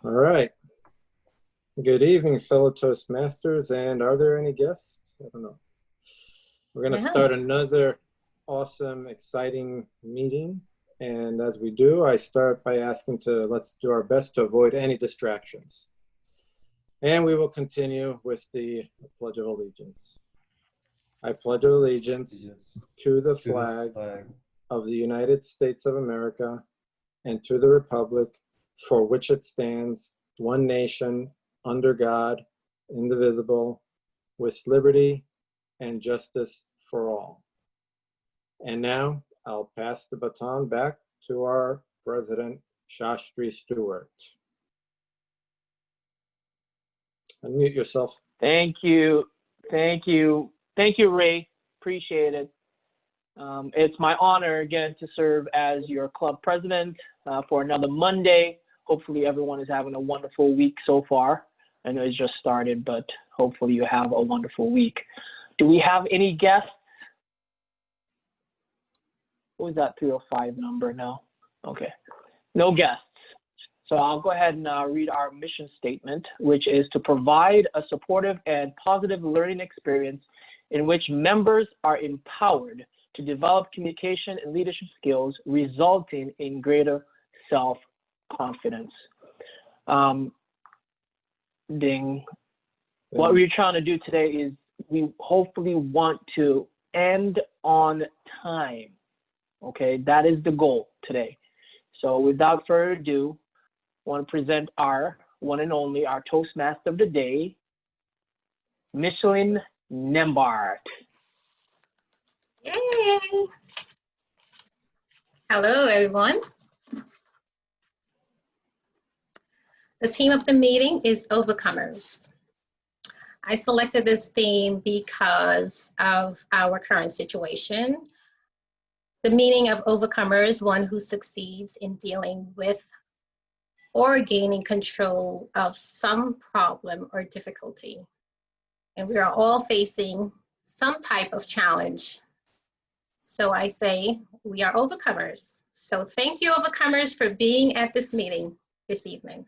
All right. Good evening, fellow Toastmasters. And are there any guests? I don't know. We're going to start another awesome, exciting meeting. And as we do, I start by asking let's do our best to avoid any distractions. And we will continue with the Pledge of Allegiance. I pledge allegiance to the flag of the United States of America and to the republic for which it stands, one nation, under God, indivisible, with liberty and justice for all. And now I'll pass the baton back to our President, Shastri Stewart. Unmute yourself. Thank you. Thank you. Thank you, Ray. Appreciate it. It's my honor again to serve as your club president for another Monday. Hopefully everyone is having a wonderful week so far. I know it's just started, but hopefully you have a wonderful week. Do we have any guests? What was that 305 number? No? Okay. No guests. So I'll go ahead and read our mission statement, which is to provide a supportive and positive learning experience in which members are empowered to develop communication and leadership skills, resulting in greater self-confidence. What we're trying to do today is we hopefully want to end on time. Okay, that is the goal today. So without further ado, I want to present our one and only, our Toastmaster of the day, Michelin Nembart. Yay! Hello, everyone. The theme of the meeting is Overcomers. I selected this theme because of our current situation. The meaning of overcomer is one who succeeds in dealing with or gaining control of some problem or difficulty. And we are all facing some type of challenge. So I say we are overcomers. So thank you, overcomers, for being at this meeting this evening.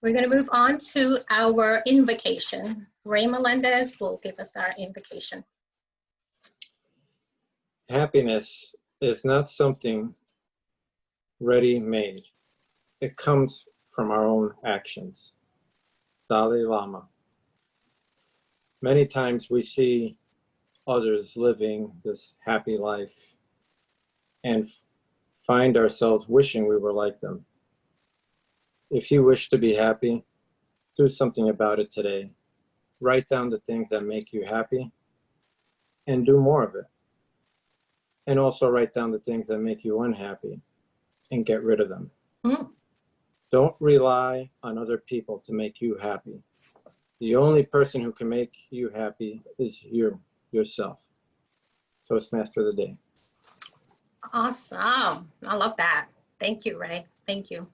We're going to move on to our invocation. Ray Melendez will give us our invocation. Happiness is not something ready-made. It comes from our own actions. Dalai Lama. Many times we see others living this happy life and find ourselves wishing we were like them. If you wish to be happy, do something about it today. Write down the things that make you happy and do more of it. And also write down the things that make you unhappy and get rid of them. Don't rely on other people to make you happy. The only person who can make you happy is yourself. Toastmaster of the day. Awesome. I love that. Thank you, Ray. Thank you.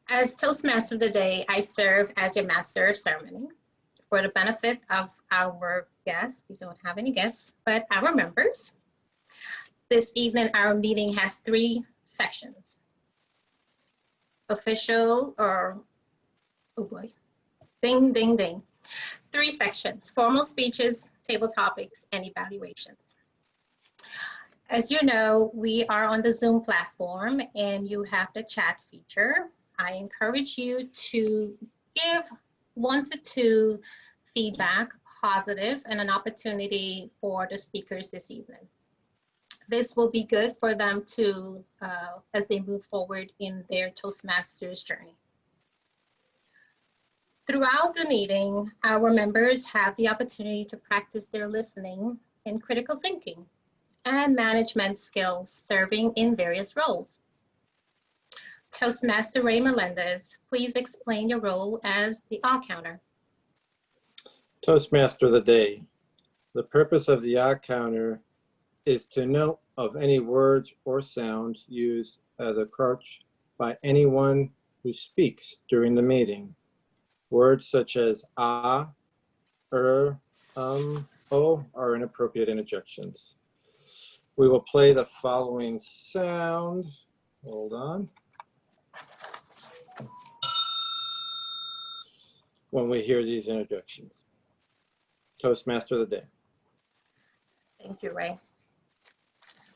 As Toastmaster of the day, I serve as your master of ceremony. For the benefit of our guests, we don't have any guests, but our members. This evening, our meeting has 3 sections. Official or, oh boy, ding, ding, ding. 3 sections: formal speeches, table topics, and evaluations. As you know, we are on the Zoom platform and you have the chat feature. I encourage you to give 1 to 2 feedback, positive, and an opportunity for the speakers this evening. This will be good for them to, as they move forward in their Toastmasters journey. Throughout the meeting, our members have the opportunity to practice their listening and critical thinking and management skills, serving in various roles. Toastmaster Ray Melendez, please explain your role as the odd counter. Toastmaster of the day. The purpose of the odd counter is to note of any words or sounds used as a crutch by anyone who speaks during the meeting. Words such as ah, oh are inappropriate interjections. We will play the following sound. Hold on. when we hear these introductions. Toastmaster of the day. Thank you, Ray.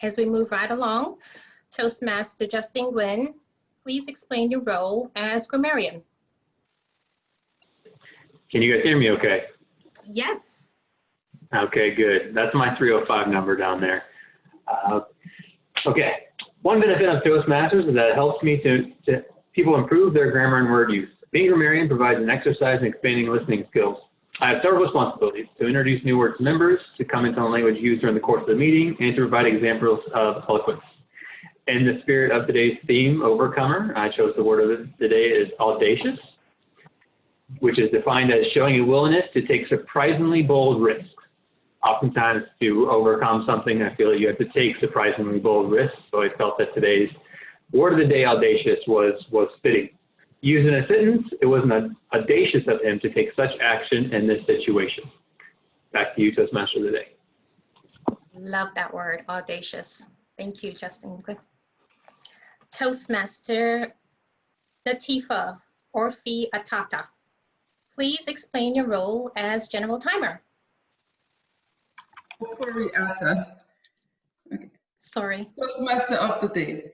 As we move right along, Toastmaster Justin Nguyen, please explain your role as grammarian. Can you guys hear me okay? Yes. Okay, good. That's my 305 number down there. Okay, one benefit of Toastmasters is that it helps me to people improve their grammar and word use. Being a grammarian provides an exercise in expanding listening skills. I have several responsibilities: to introduce new words to members, to comment on language used during the course of the meeting, and to provide examples of eloquence. In the spirit of today's theme, Overcomer, I chose the word of the day is audacious, which is defined as showing a willingness to take surprisingly bold risks. Oftentimes, to overcome something, I feel that you have to take surprisingly bold risks, so I felt that today's word of the day, audacious, was fitting. Used in a sentence, it was audacious of him to take such action in this situation. Back to you, Toastmaster of the day. Love that word, audacious. Thank you, Justin. Toastmaster Latifa Orfi Atata, please explain your role as general timer. Orfi Atata. Okay. Sorry. Toastmaster of the day.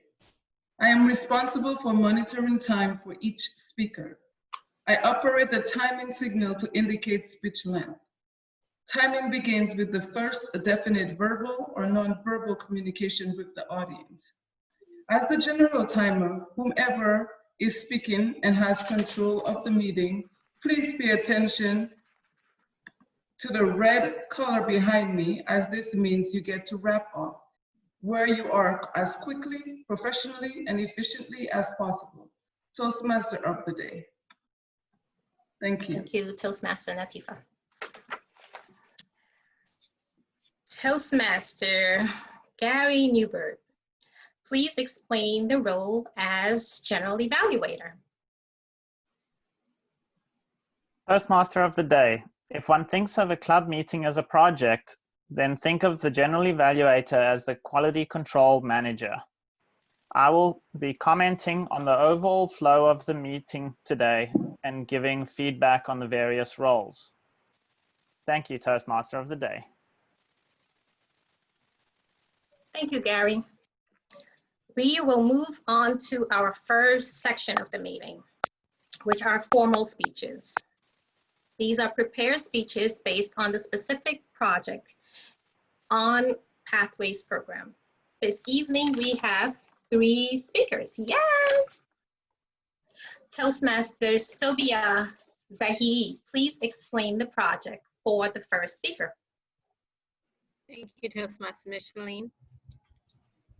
I am responsible for monitoring time for each speaker. I operate the timing signal to indicate speech length. Timing begins with the first definite verbal or non-verbal communication with the audience. As the general timer, whomever is speaking and has control of the meeting, please pay attention to the red color behind me, as this means you get to wrap up where you are as quickly, professionally, and efficiently as possible. Toastmaster of the day. Thank you. Thank you, Toastmaster Latifa. Toastmaster Gary Newbert, please explain the role as general evaluator. Toastmaster of the day. If one thinks of a club meeting as a project, then think of the general evaluator as the quality control manager. I will be commenting on the overall flow of the meeting today and giving feedback on the various roles. Thank you, Toastmaster of the day. Thank you, Gary. We will move on to our first section of the meeting, which are formal speeches. These are prepared speeches based on the specific project on Pathways program. This evening we have 3 speakers. Yay! Toastmaster Sylvia Zahi, please explain the project for the first speaker. Thank you, Toastmaster Micheline.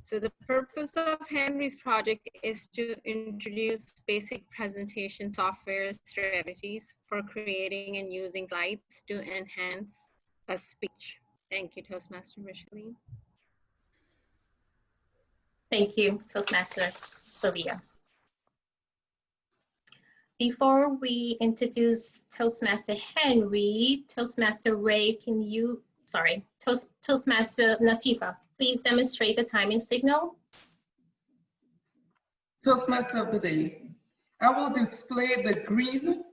So the purpose of Henry's project is to introduce basic presentation software strategies for creating and using slides to enhance a speech. Thank you, Toastmaster Micheline. Thank you, Toastmaster Sylvia. Before we introduce Toastmaster Henry, Toastmaster Ray, Toastmaster Latifa, please demonstrate the timing signal. Toastmaster of the day. I will display the green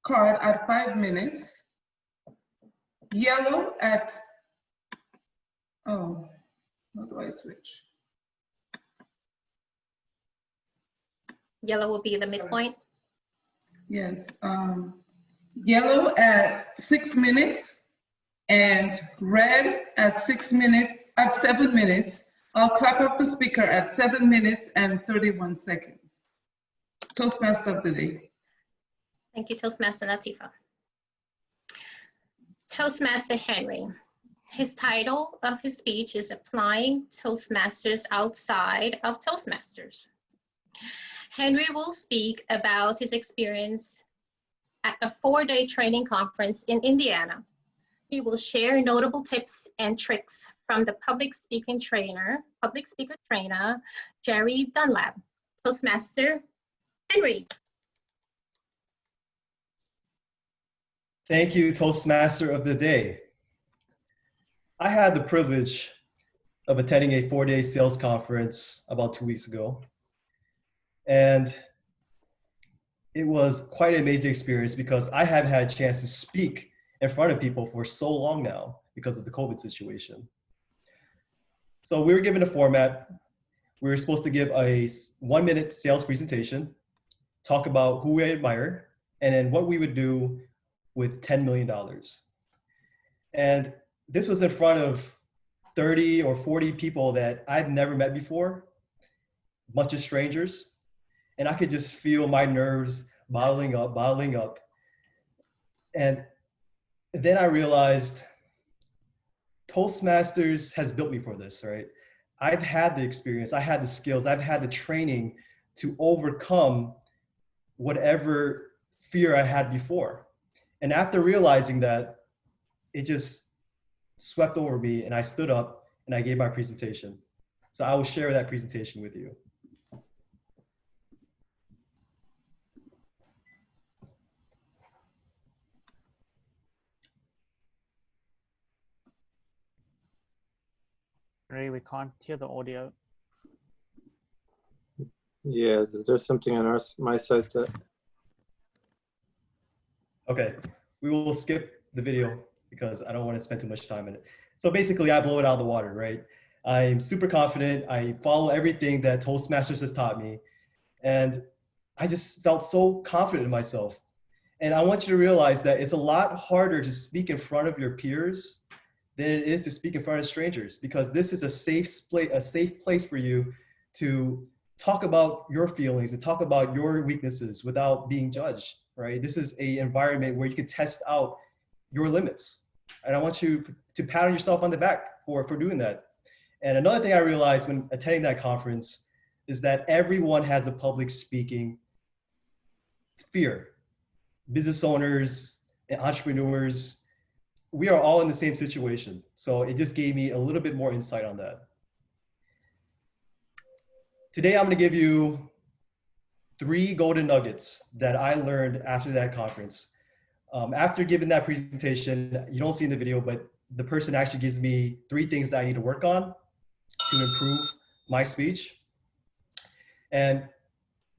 card at 5 minutes, yellow at, oh, how do I switch? Yellow will be the midpoint. Yes, yellow at 6 minutes and red at 7 minutes. I'll clap off the speaker at 7 minutes and 31 seconds. Toastmaster of the day. Thank you, Toastmaster Latifa. Toastmaster Henry. His title of his speech is Applying Toastmasters Outside of Toastmasters. Henry will speak about his experience at a 4-day training conference in Indiana. He will share notable tips and tricks from the public speaker trainer, Jerry Dunlap. Toastmaster Henry. Thank you, Toastmaster of the day. I had the privilege of attending a 4-day sales conference about 2 weeks ago. And it was quite an amazing experience because I have had a chance to speak in front of people for so long now because of the COVID situation. So we were given a format. We were supposed to give a 1-minute sales presentation, talk about who we admire, and then what we would do with $10 million. And this was in front of 30 or 40 people that I've never met before, a bunch of strangers. And I could just feel my nerves bottling up. And then I realized Toastmasters has built me for this, right? I've had the experience, I had the skills, I've had the training to overcome whatever fear I had before. And after realizing that, it just swept over me and I stood up and I gave my presentation. So I will share that presentation with you. Ray, we can't hear the audio. Yeah, is there something on my side that? Okay, we will skip the video because I don't want to spend too much time in it. So basically I blow it out of the water, right? I'm super confident. I follow everything that Toastmasters has taught me. And I just felt so confident in myself. And I want you to realize that it's a lot harder to speak in front of your peers than it is to speak in front of strangers, because this is a safe place for you to talk about your feelings and talk about your weaknesses without being judged, right? This is an environment where you can test out your limits. And I want you to pat yourself on the back for doing that. And another thing I realized when attending that conference is that everyone has a public speaking fear. Business owners and entrepreneurs, we are all in the same situation. So it just gave me a little bit more insight on that. Today, I'm gonna give you 3 golden nuggets that I learned after that conference. After giving that presentation, you don't see in the video, but the person actually gives me 3 things that I need to work on to improve my speech. And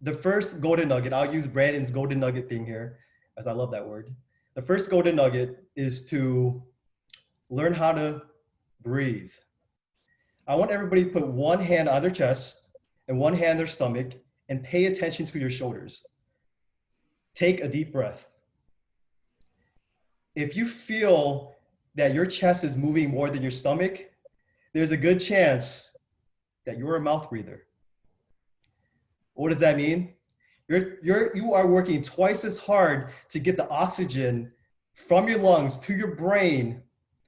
the first golden nugget, I'll use Brandon's golden nugget thing here, as I love that word. The first golden nugget is to learn how to breathe. I want everybody to put one hand on their chest and one hand on their stomach and pay attention to your shoulders. Take a deep breath. If you feel that your chest is moving more than your stomach, there's a good chance that you're a mouth breather. What does that mean? You are working twice as hard to get the oxygen from your lungs to your brain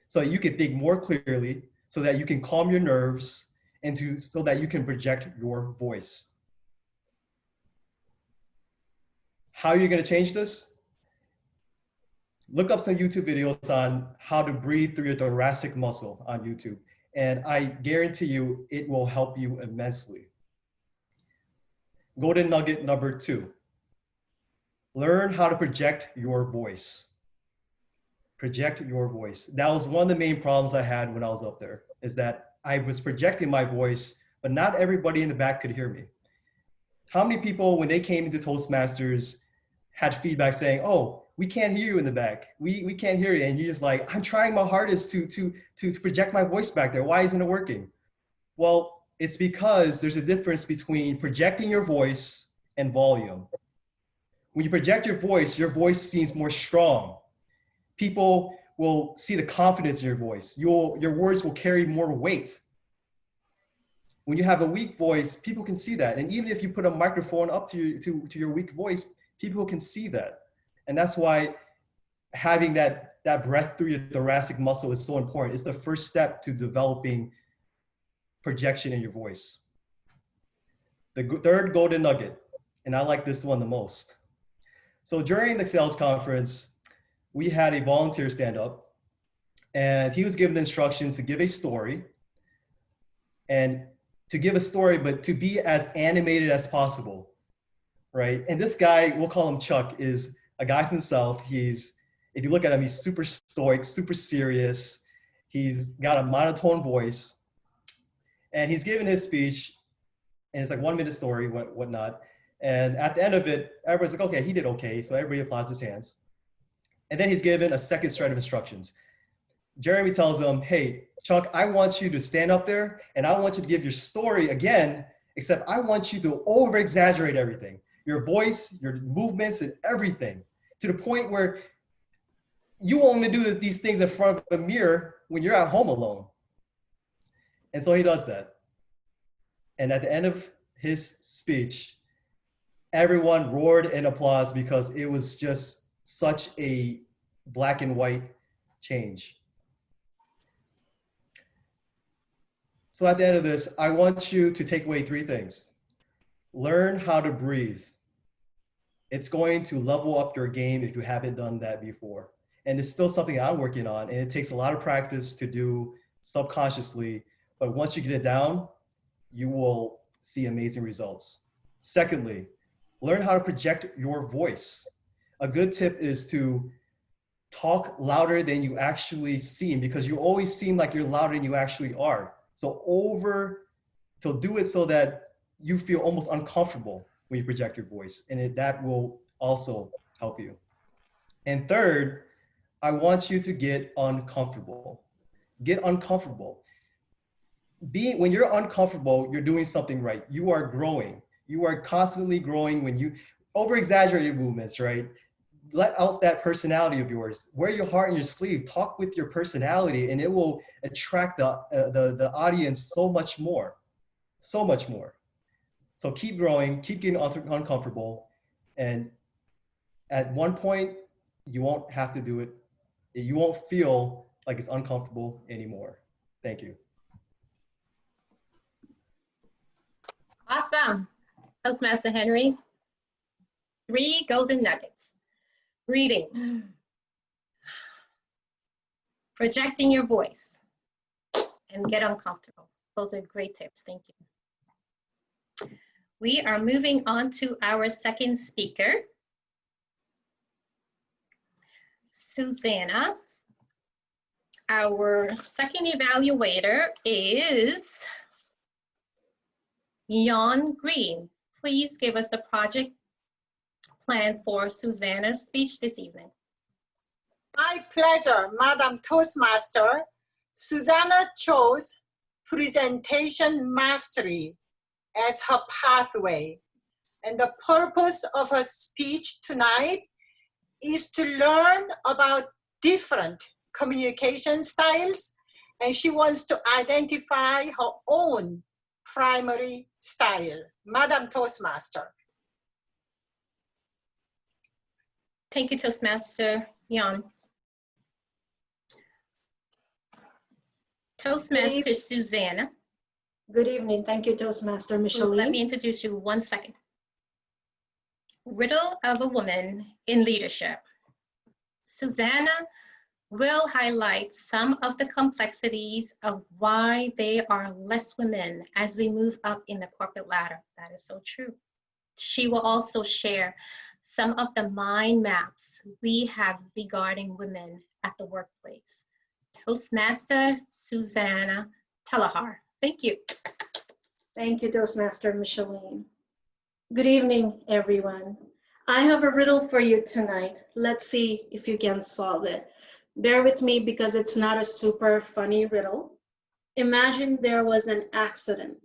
so that you can think more clearly, so that you can calm your nerves, and so that you can project your voice. How are you going to change this? Look up some YouTube videos on how to breathe through your thoracic muscle on YouTube, and I guarantee you it will help you immensely. Golden nugget number 2. Learn how to project your voice. Project your voice. That was one of the main problems I had when I was up there, is that I was projecting my voice, but not everybody in the back could hear me. How many people, when they came into Toastmasters, had feedback saying, oh, we can't hear you in the back. We can't hear you. And you're just like, I'm trying my hardest to project my voice back there. Why isn't it working? Well, it's because there's a difference between projecting your voice and volume. When you project your voice seems more strong. People will see the confidence in your voice. Your words will carry more weight. When you have a weak voice, people can see that. And even if you put a microphone up to your weak voice, people can see that. And that's why having that breath through your thoracic muscle is so important. It's the first step to developing projection in your voice. The third golden nugget, and I like this one the most. So during the sales conference, we had a volunteer stand up, and he was given the instructions to give a story, and to give a story, but to be as animated as possible, right? And this guy, we'll call him Chuck, is a guy from the South. If you look at him, he's super stoic, super serious. He's got a monotone voice. And he's given his speech, and it's like 1 minute story, whatnot. And at the end of it, everybody's like, okay, he did okay. So everybody applauds his hands. And then he's given a second set of instructions. Jeremy tells him, hey, Chuck, I want you to stand up there and I want you to give your story again, except I want you to over exaggerate everything. Your voice, your movements, and everything, to the point where you only do these things in front of a mirror when you're at home alone. And so he does that. And at the end of his speech, everyone roared in applause because it was just such a black and white change. So at the end of this, I want you to take away 3 things. Learn how to breathe. It's going to level up your game if you haven't done that before. And it's still something I'm working on, and it takes a lot of practice to do subconsciously, but once you get it down, you will see amazing results. Secondly, learn how to project your voice. A good tip is to talk louder than you actually seem, because you always seem like you're louder than you actually are. So do it so that you feel almost uncomfortable when you project your voice, and that will also help you. And third, I want you to get uncomfortable. Get uncomfortable. When you're uncomfortable, you're doing something right. You are growing. You are constantly growing when you over-exaggerate your movements, right? Let out that personality of yours. Wear your heart in your sleeve. Talk with your personality, and it will attract the audience so much more. So much more. So keep growing, keep getting uncomfortable, and at one point, you won't have to do it. You won't feel like it's uncomfortable anymore. Thank you. Awesome. Toastmaster Henry. 3 golden nuggets. Reading. Projecting your voice. And get uncomfortable. Those are great tips. Thank you. We are moving on to our second speaker, Susanna. Our second evaluator is Jan Green. Please give us a project plan for Susanna's speech this evening. My pleasure, Madam Toastmaster. Susanna chose presentation mastery as her pathway. And the purpose of her speech tonight is to learn about different communication styles, and she wants to identify her own primary style. Madam Toastmaster. Thank you, Toastmaster Jan. Toastmaster Susanna. Good evening. Thank you, Toastmaster Micheline. Let me introduce you 1 second. Riddle of a woman in leadership. Susanna will highlight some of the complexities of why there are less women as we move up in the corporate ladder. That is so true. She will also share some of the mind maps we have regarding women at the workplace. Toastmaster Susanna Telehar. Thank you. Thank you, Toastmaster Micheline. Good evening, everyone. I have a riddle for you tonight. Let's see if you can solve it. Bear with me because it's not a super funny riddle. Imagine there was an accident.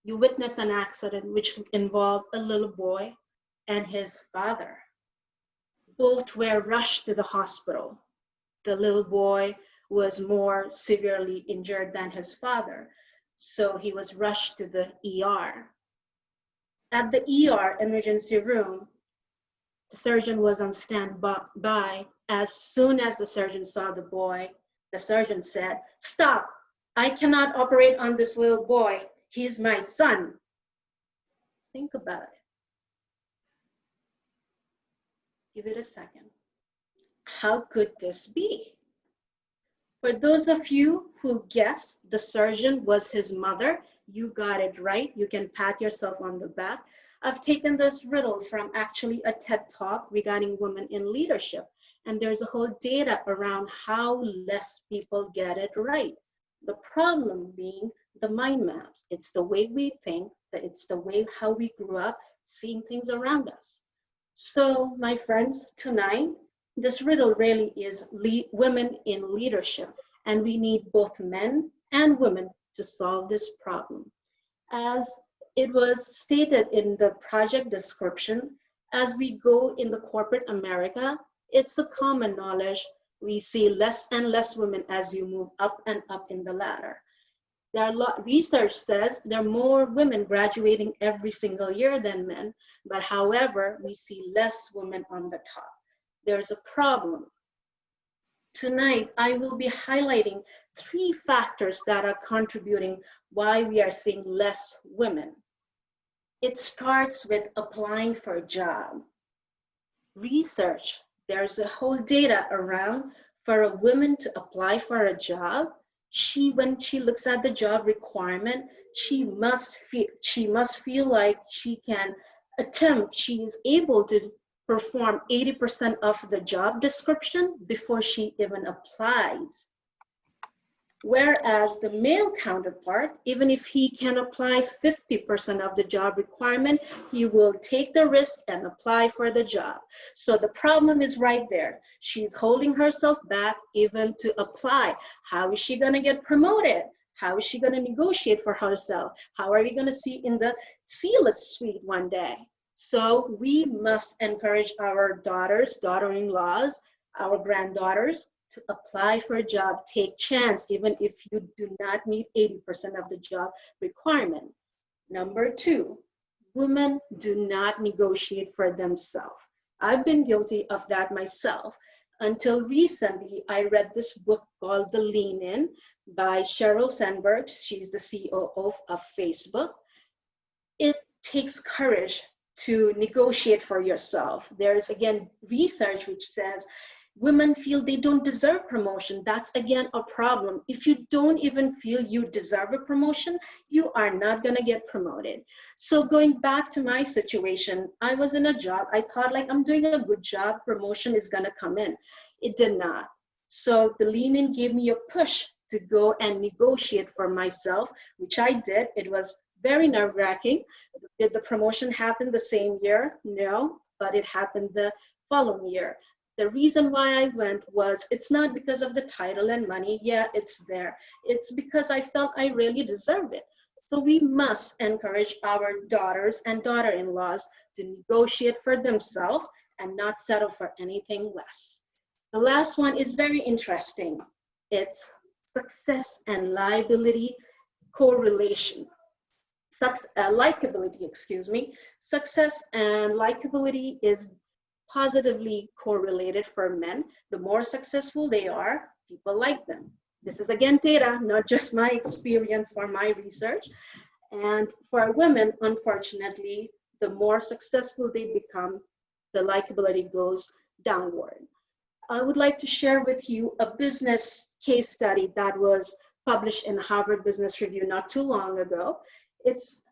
You witness an accident which involved a little boy and his father. Both were rushed to the hospital. The little boy was more severely injured than his father, so he was rushed to the ER. At the ER emergency room, the surgeon was on standby. As soon as the surgeon saw the boy, the surgeon said, "Stop, I cannot operate on this little boy. He is my son." Think about it. Give it a second. How could this be? For those of you who guessed the surgeon was his mother, you got it right. You can pat yourself on the back. I've taken this riddle from actually a TED Talk regarding women in leadership. And there's a whole data around how less people get it right. The problem being the mind maps. It's the way we think, that it's the way how we grew up. seeing things around us. So my friends, tonight, this riddle really is women in leadership, and we need both men and women to solve this problem. As it was stated in the project description, as we go in the corporate America, it's a common knowledge. We see less and less women as you move up and up in the ladder. There are research says there are more women graduating every single year than men, but however, we see less women on the top. There's a problem. Tonight, I will be highlighting 3 factors that are contributing why we are seeing less women. It starts with applying for a job. Research, there's a whole data around for a woman to apply for a job. When she looks at the job requirement, she must feel like she can attempt, she is able to perform 80% of the job description before she even applies. Whereas the male counterpart, even if he can apply 50% of the job requirement, he will take the risk and apply for the job. So the problem is right there. She's holding herself back even to apply. How is she gonna get promoted? How is she gonna negotiate for herself? How are we gonna see in the C-list suite one day? So we must encourage our daughters, daughter-in-laws, our granddaughters, to apply for a job, take chance, even if you do not meet 80% of the job requirement. Number 2, women do not negotiate for themselves. I've been guilty of that myself. Until recently, I read this book called The Lean In by Sheryl Sandberg. She's the CEO of Facebook. It takes courage to negotiate for yourself. There's again research which says women feel they don't deserve promotion. That's again a problem. If you don't even feel you deserve a promotion, you are not gonna get promoted. So going back to my situation, I was in a job, I thought like I'm doing a good job, promotion is gonna come in. It did not. So the Lean In gave me a push to go and negotiate for myself, which I did. It was very nerve-wracking. Did the promotion happen the same year? No, but it happened the following year. The reason why I went was, it's not because of the title and money. Yeah, it's there. It's because I felt I really deserved it. So we must encourage our daughters and daughter-in-laws to negotiate for themselves and not settle for anything less. The last one is very interesting. It's success and liability correlation. Likability, excuse me. Success and likability is positively correlated for men. The more successful they are, people like them. This is again data, not just my experience or my research. And for women, unfortunately, the more successful they become, the likability goes downward. I would like to share with you a business case study that was published in Harvard Business Review not too long ago. It's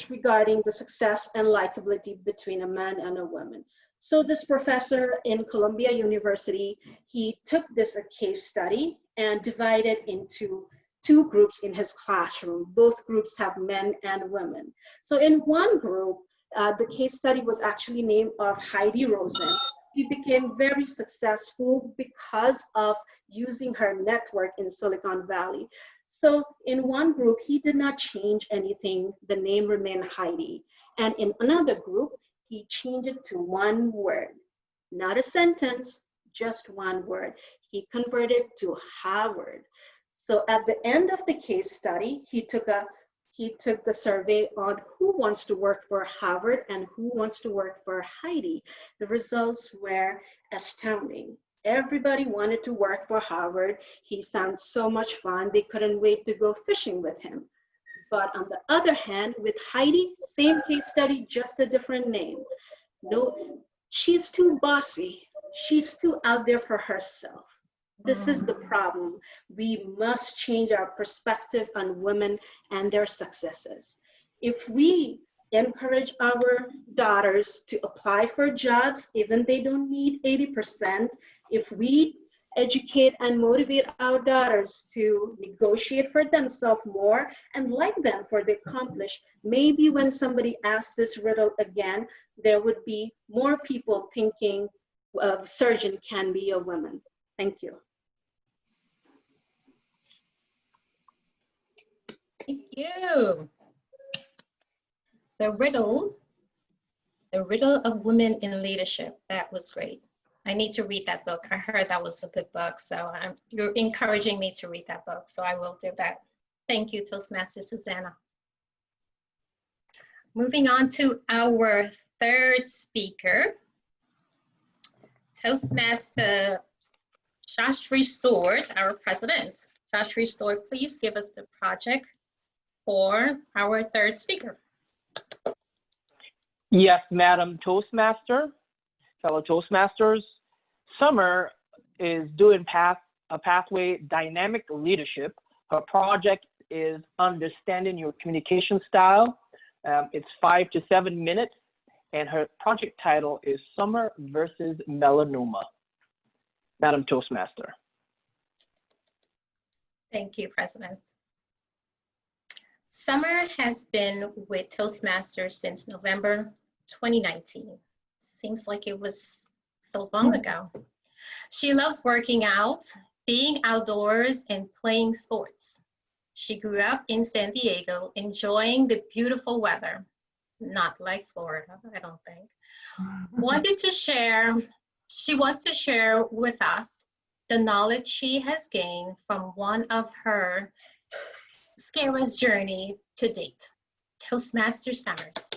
regarding the success and likability between a man and a woman. So this professor in Columbia University, he took this case study and divided into 2 groups in his classroom. Both groups have men and women. So in one group, the case study was actually named of Heidi Rosen. She became very successful because of using her network in Silicon Valley. So in one group, he did not change anything. The name remained Heidi. And in another group, he changed it to one word, not a sentence, just one word. He converted to Harvard. So at the end of the case study, he took the survey on who wants to work for Harvard and who wants to work for Heidi. The results were astounding. Everybody wanted to work for Harvard. He sounds so much fun. They couldn't wait to go fishing with him. But on the other hand, with Heidi, same case study, just a different name. No, she's too bossy. She's too out there for herself. This is the problem. We must change our perspective on women and their successes. If we encourage our daughters to apply for jobs, even they don't need 80%, if we educate and motivate our daughters to negotiate for themselves more and like them for the accomplished. Maybe when somebody asks this riddle again, there would be more people thinking surgeon can be a woman. Thank you. Thank you. The riddle of women in leadership. That was great. I need to read that book. I heard that was a good book, so you're encouraging me to read that book, so I will do that. Thank you, Toastmaster Susanna. Moving on to our third speaker, Toastmaster Shastri Stewart, our president. Shastri Stewart, please give us the project for our third speaker. Yes, Madam Toastmaster, fellow Toastmasters. Summer is doing a pathway dynamic leadership. Her project is understanding your communication style. It's 5 to 7 minutes, and her project title is Summer versus Melanoma. Madam Toastmaster. Thank you, President. Summer has been with Toastmasters since November 2019. Seems like it was so long ago. She loves working out, being outdoors, and playing sports. She grew up in San Diego, enjoying the beautiful weather. Not like Florida, I don't think. She wants to share with us the knowledge she has gained from one of her scariest journey to date. Toastmaster Summers.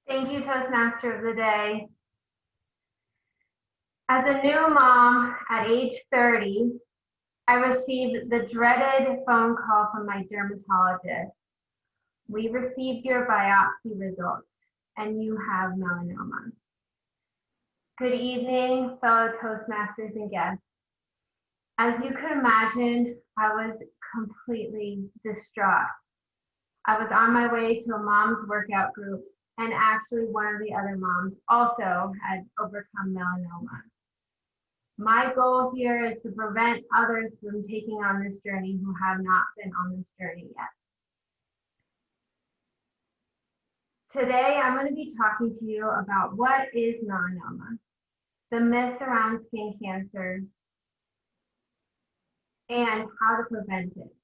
Thank you, Toastmaster of the Day. As a new mom at age 30, I received the dreaded phone call from my dermatologist. We received your biopsy results and you have melanoma. Good evening, fellow Toastmasters and guests. As you could imagine, I was completely distraught. I was on my way to a mom's workout group, and actually one of the other moms also had overcome melanoma. My goal here is to prevent others from taking on this journey who have not been on this journey yet. Today, I'm going to be talking to you about what is melanoma, the myths around skin cancer, and how to prevent it.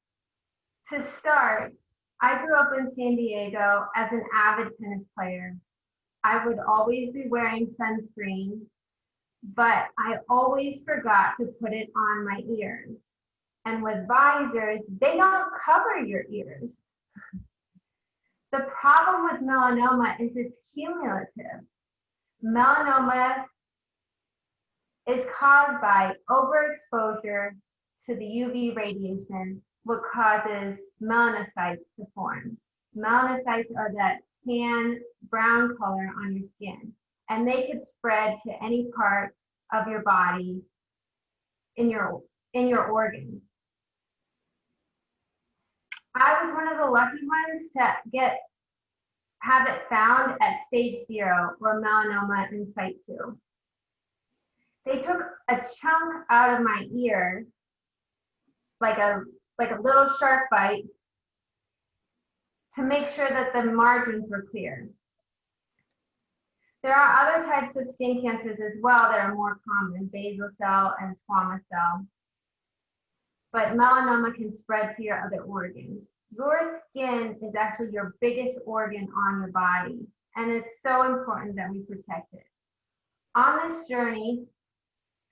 To start, I grew up in San Diego as an avid tennis player. I would always be wearing sunscreen, but I always forgot to put it on my ears. And with visors, they don't cover your ears. The problem with melanoma is it's cumulative. Melanoma is caused by overexposure to the UV radiation, what causes melanocytes to form. Melanocytes are that tan brown color on your skin, and they could spread to any part of your body in your organs. I was one of the lucky ones to have it found at stage 0, or melanoma in site 2. They took a chunk out of my ear, like a little shark bite, to make sure that the margins were clear. There are other types of skin cancers as well that are more common, basal cell and squamous cell. But melanoma can spread to your other organs. Your skin is actually your biggest organ on your body, and it's so important that we protect it. On this journey,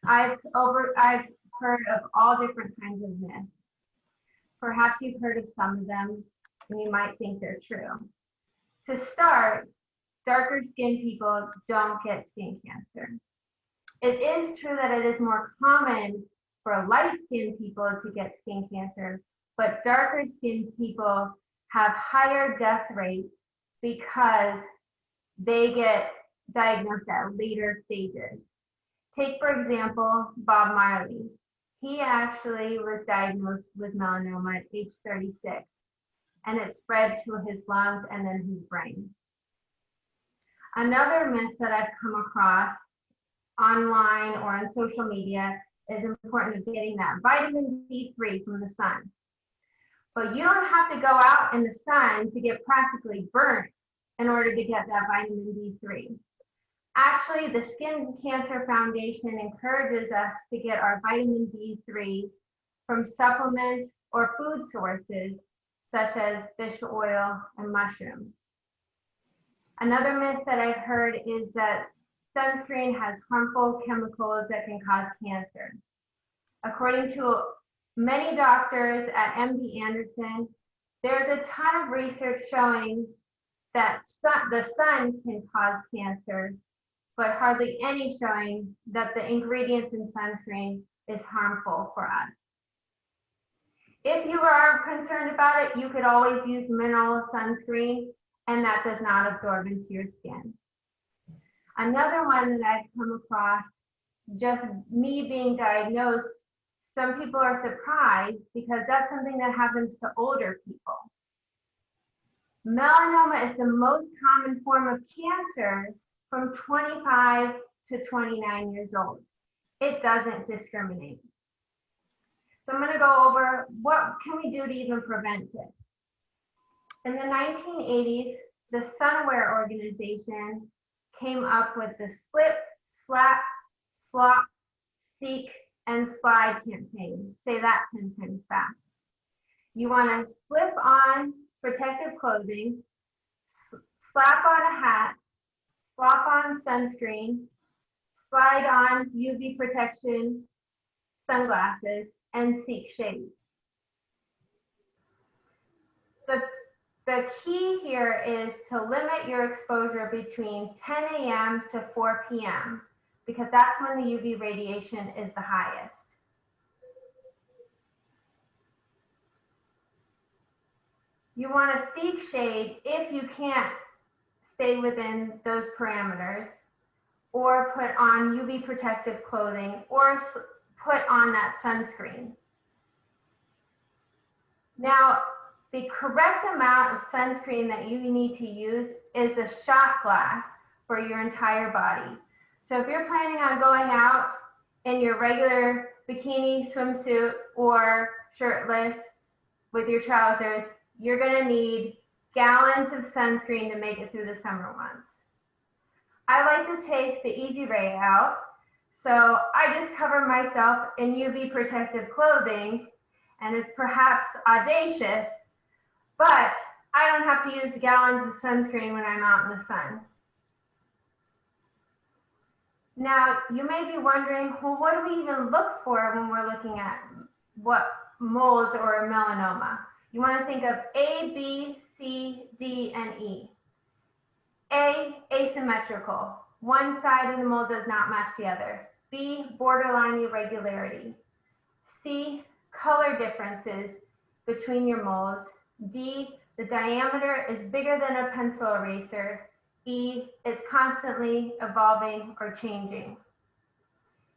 I've heard of all different kinds of myths. Perhaps you've heard of some of them, and you might think they're true. To start, darker skinned people don't get skin cancer. It is true that it is more common for light-skinned people to get skin cancer, but darker skinned people have higher death rates because they get diagnosed at later stages. Take, for example, Bob Marley. He actually was diagnosed with melanoma at age 36, and it spread to his lungs and then his brain. Another myth that I've come across online or on social media is important of getting that vitamin D3 from the sun. But you don't have to go out in the sun to get practically burnt in order to get that vitamin D3. Actually, the Skin Cancer Foundation encourages us to get our vitamin D3 from supplements or food sources such as fish oil and mushrooms. Another myth that I've heard is that sunscreen has harmful chemicals that can cause cancer. According to many doctors at MD Anderson, there's a ton of research showing that the sun can cause cancer, but hardly any showing that the ingredients in sunscreen is harmful for us. If you are concerned about it, you could always use mineral sunscreen, and that does not absorb into your skin. Another one that I've come across, just me being diagnosed, some people are surprised because that's something that happens to older people. Melanoma is the most common form of cancer from 25 to 29 years old. It doesn't discriminate. So I'm going to go over what can we do to even prevent it. In the 1980s, the Sunwear organization came up with the slip, slap, slop, seek, and slide campaign. Say that 10 times fast. You want to slip on protective clothing, slap on a hat, slop on sunscreen, slide on UV protection sunglasses, and seek shade. The key here is to limit your exposure between 10 a.m. to 4 p.m. because that's when the UV radiation is the highest. You want to seek shade if you can't stay within those parameters, or put on UV protective clothing, or put on that sunscreen. Now, the correct amount of sunscreen that you need to use is a shot glass for your entire body. So if you're planning on going out in your regular bikini, swimsuit, or shirtless with your trousers, you're gonna need gallons of sunscreen to make it through the summer months. I like to take the easy way out, so I just cover myself in UV protective clothing, and it's perhaps audacious, but I don't have to use gallons of sunscreen when I'm out in the sun. Now, you may be wondering, well, what do we even look for when we're looking at what moles or melanoma? You want to think of A, B, C, D, and E. A, asymmetrical. One side of the mole does not match the other. B, borderline irregularity. C, color differences between your moles. D, the diameter is bigger than a pencil eraser. E, it's constantly evolving or changing.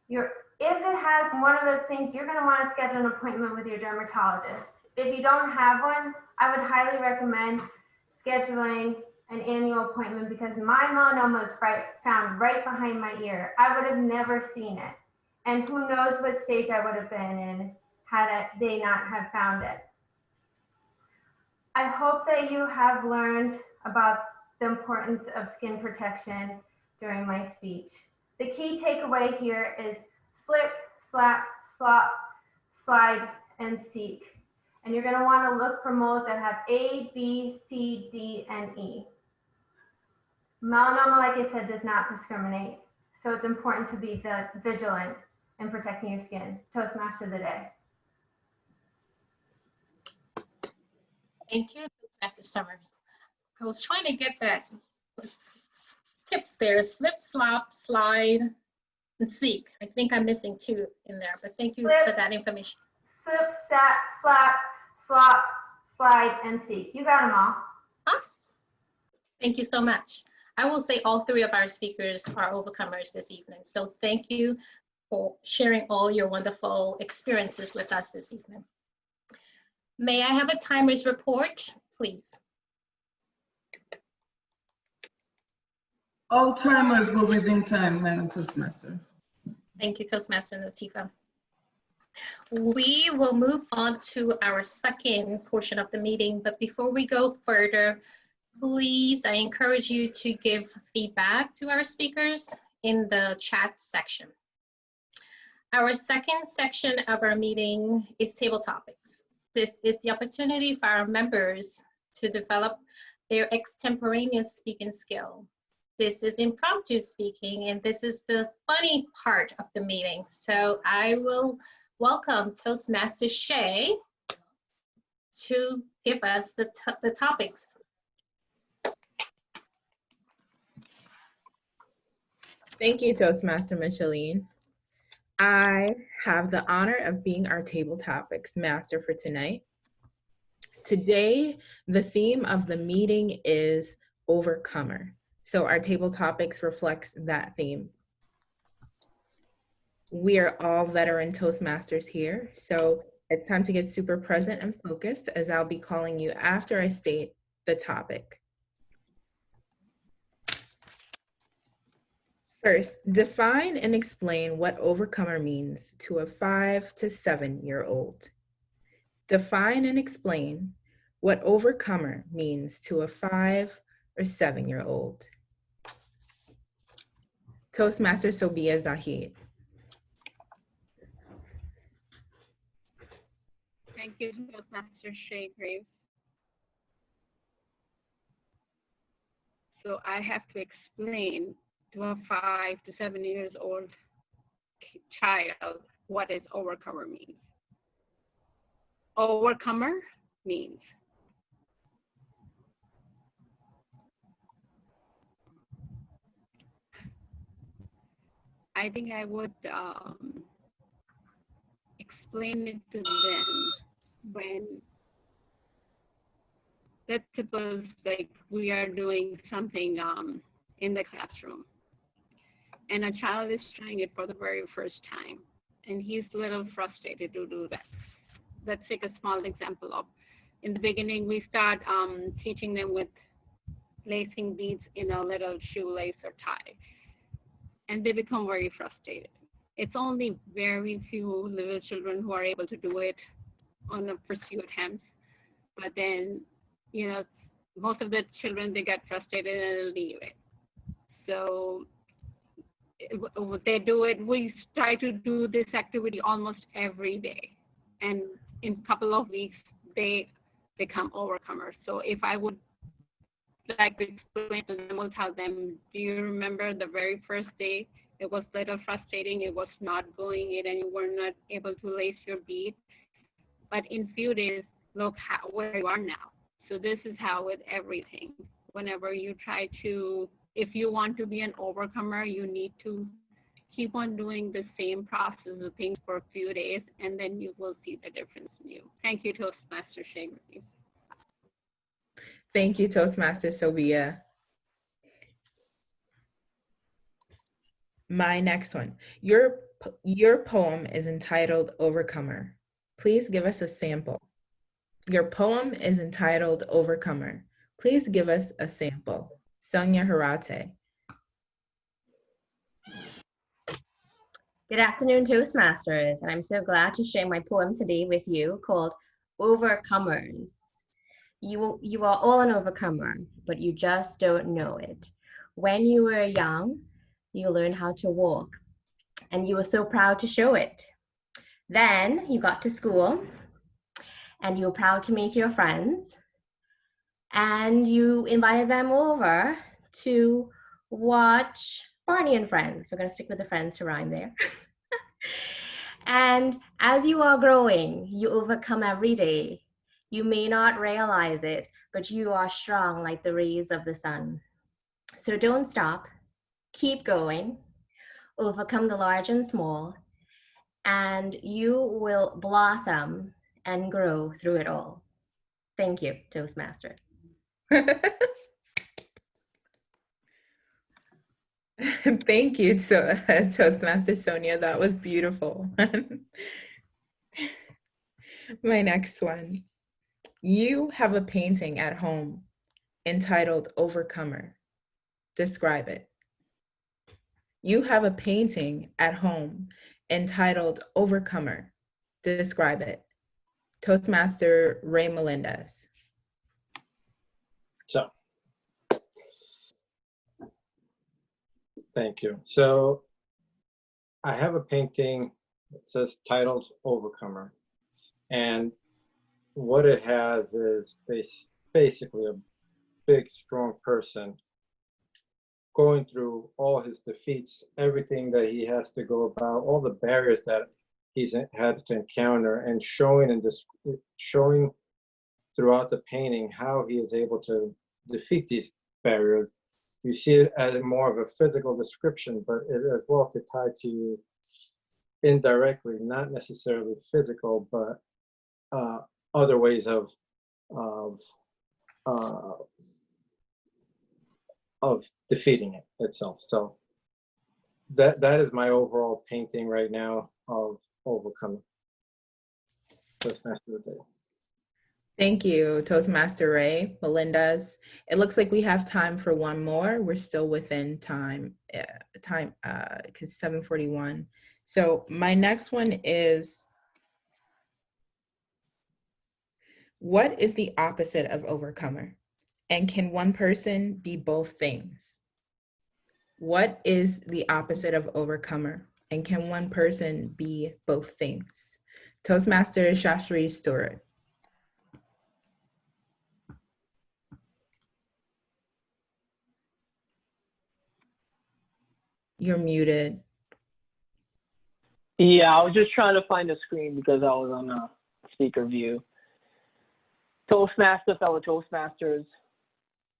If it has one of those things, you're going to want to schedule an appointment with your dermatologist. If you don't have one, I would highly recommend scheduling an annual appointment because my melanoma is found right behind my ear. I would have never seen it. And who knows what stage I would have been in had they not have found it. I hope that you have learned about the importance of skin protection during my speech. The key takeaway here is slip, slap, slop, slide, and seek. And you're going to want to look for moles that have A, B, C, D, and E. Melanoma, like I said, does not discriminate. So it's important to be vigilant in protecting your skin. Toastmaster of the day. Thank you, Toastmaster Summers. I was trying to get that tips there: slip, slop, slide, and seek. I think I'm missing two in there, but thank you for that information. Slip, slap, slop, slide, and seek. You got them all. Huh? Thank you so much. I will say all three of our speakers are overcomers this evening. So thank you for sharing all your wonderful experiences with us this evening. May I have a timer's report, please? All timers were within time, Madam Toastmaster. Thank you, Toastmaster Latifa. We will move on to our second portion of the meeting, but before we go further, please, I encourage you to give feedback to our speakers in the chat section. Our second section of our meeting is table topics. This is the opportunity for our members to develop their extemporaneous speaking skill. This is impromptu speaking, and this is the funny part of the meeting. So I will welcome Toastmaster Shay to give us the topics. Thank you, Toastmaster Micheline. I have the honor of being our table topics master for tonight. Today, the theme of the meeting is overcomer. So our table topics reflects that theme. We are all veteran Toastmasters here, so it's time to get super present and focused as I'll be calling you after I state the topic. First, define and explain what overcomer means to a 5 to 7-year-old. Define and explain what overcomer means to a 5 or 7-year-old. Toastmaster Sobia Zahid. Thank you, Toastmaster Shay Graves. So I have to explain to a 5 to 7 years old child what is overcomer means. Overcomer means I think I would explain it to them when, let's suppose like we are doing something in the classroom and a child is trying it for the very first time and he's a little frustrated to do that. Let's take a small example of, in the beginning we start teaching them with lacing beads in a little shoelace or tie, and they become very frustrated. It's only very few little children who are able to do it on a few attempts, but then, you know, most of the children, they get frustrated and leave it. So they do it, we try to do this activity almost every day. And in a couple of weeks, they become overcomers. So if I would like to explain to them, will tell them, do you remember the very first day? It was a little frustrating, it was not going in and you were not able to lace your bead. But in few days, look where you are now. So this is how with everything. Whenever you try to, if you want to be an overcomer, you need to keep on doing the same process of things for a few days, and then you will see the difference in you. Thank you, Toastmaster Shay. Thank you, Toastmaster Sobia. My next one. Your poem is entitled Overcomer. Please give us a sample. Your poem is entitled Overcomer. Please give us a sample. Sonia Harate. Good afternoon, Toastmasters, and I'm so glad to share my poem today with you called Overcomers. You are all an overcomer, but you just don't know it. When you were young, you learned how to walk, and you were so proud to show it. Then you got to school, and you were proud to make your friends, and you invited them over to watch Barney and Friends. We're going to stick with the Friends to rhyme there. And as you are growing, you overcome every day. You may not realize it, but you are strong like the rays of the sun. So don't stop, keep going, overcome the large and small, and you will blossom and grow through it all. Thank you, Toastmasters. Thank you, Toastmaster Sonia. That was beautiful. My next one. You have a painting at home entitled Overcomer. Describe it. You have a painting at home entitled Overcomer. Describe it. Toastmaster Ray Melendez. So, thank you. So, I have a painting that says titled Overcomer. And what it has is basically a big, strong person going through all his defeats, everything that he has to go about, all the barriers that he's had to encounter, and showing throughout the painting how he is able to defeat these barriers. You see it as more of a physical description, but it as well could tie to you indirectly, not necessarily physical, but other ways of defeating it itself. So that is my overall painting right now of Overcoming. Toastmaster of the day. Thank you, Toastmaster Ray Melendez. It looks like we have time for one more. We're still within time, because 7:41. So my next one is, what is the opposite of overcomer? And can one person be both things? What is the opposite of overcomer? And can one person be both things? Toastmaster Shastri Stewart. You're muted. Yeah, I was just trying to find the screen because I was on a speaker view. Toastmaster, fellow Toastmasters,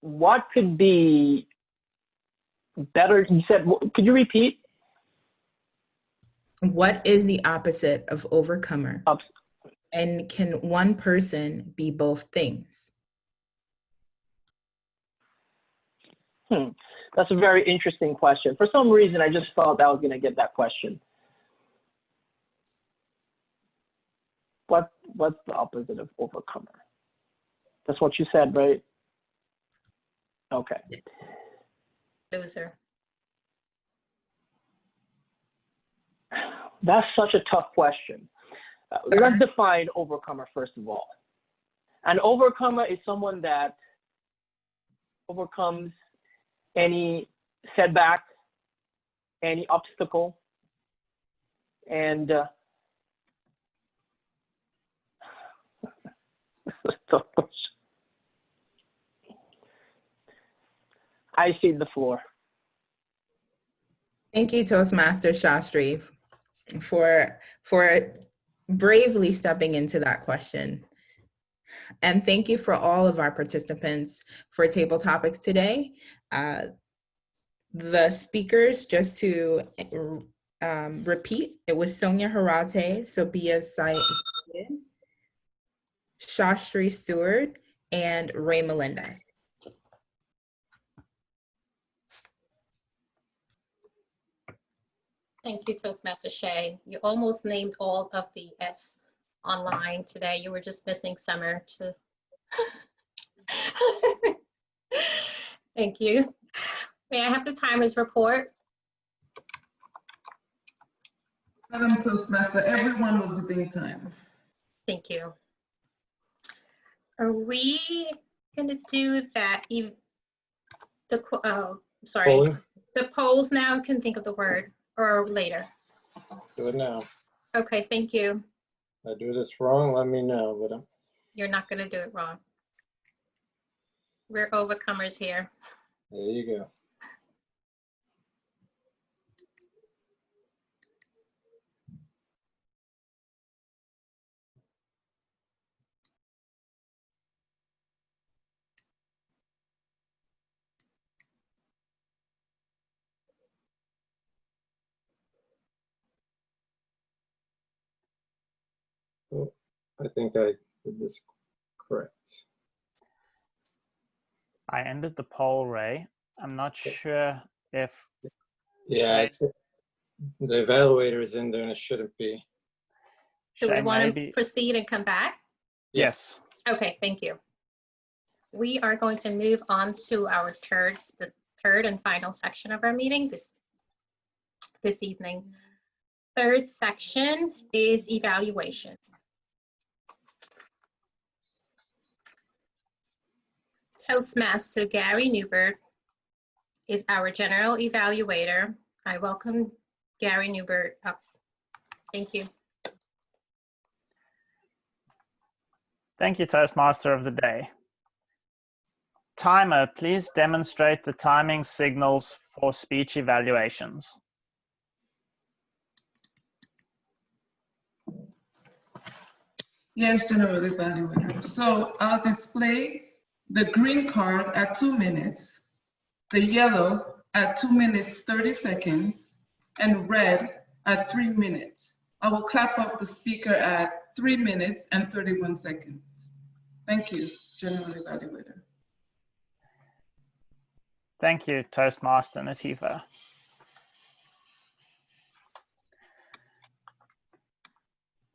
what could be better? You said, could you repeat? What is the opposite of overcomer? And can one person be both things? That's a very interesting question. For some reason, I just thought I was going to get that question. What's the opposite of overcomer? That's what you said, right? Okay. Loser. That's such a tough question. Let's define overcomer first of all. An overcomer is someone that overcomes any setback, any obstacle, and I cede the floor. Thank you, Toastmaster Shastri, for bravely stepping into that question. And thank you for all of our participants for Table Topics today. The speakers, just to repeat, it was Sonia Harate, Sophia Said, Shastri Stewart, and Ray Melendez. Thank you, Toastmaster Shay. You almost named all of the S online today. You were just missing Summer too. Thank you. May I have the timer's report? Madam Toastmaster, everyone was within time. Thank you. Are we going to do that? Polling? The polls now. Can think of the word, or later. Do it now. Okay, thank you. If I do this wrong, let me know. But You're not going to do it wrong. We're overcomers here. there you go. Oh, I think I did this correct. I ended the poll, Ray. I'm not sure if... Yeah, the evaluator is in there and it shouldn't be. Do we want to proceed and come back? Yes. Okay, thank you. We are going to move on to our the third and final section of our meeting. this evening. Third section is evaluations. Toastmaster Gary Newbert is our general evaluator. I welcome Gary Newbert up. Thank you. Thank you, Toastmaster of the Day. Timer, please demonstrate the timing signals for speech evaluations. Yes, General Evaluator. So I'll display the green card at 2 minutes, the yellow at 2 minutes 30 seconds, and red at 3 minutes. I will clap off the speaker at 3 minutes and 31 seconds. Thank you, General Evaluator. Thank you, Toastmaster Natifa.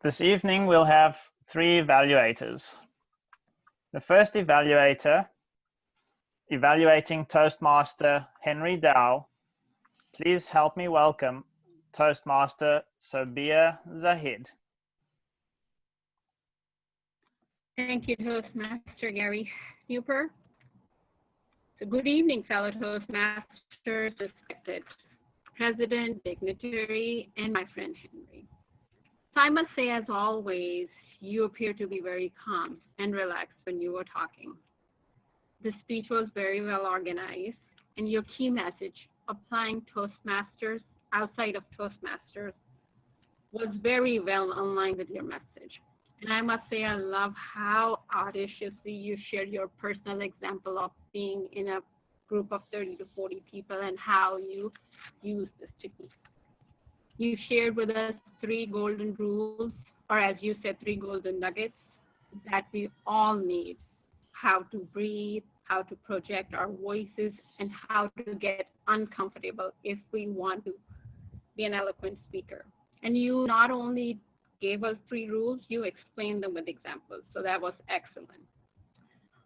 This evening, we'll have 3 evaluators. The first evaluator, evaluating Toastmaster Henry Dow, please help me welcome Toastmaster Sobia Zahid. Thank you, Toastmaster Gary Newbert. So good evening, fellow Toastmasters, respected President, dignitary, and my friend Henry. So I must say, as always, you appear to be very calm and relaxed when you were talking. The speech was very well organized, and your key message, applying Toastmasters outside of Toastmasters, was very well aligned with your message. And I must say, I love how audaciously you shared your personal example of being in a group of 30 to 40 people and how you use this technique. You shared with us 3 golden rules, or as you said, 3 golden nuggets that we all need: how to breathe, how to project our voices, and how to get uncomfortable if we want to be an eloquent speaker. And you not only gave us 3 rules, you explained them with examples. So that was excellent.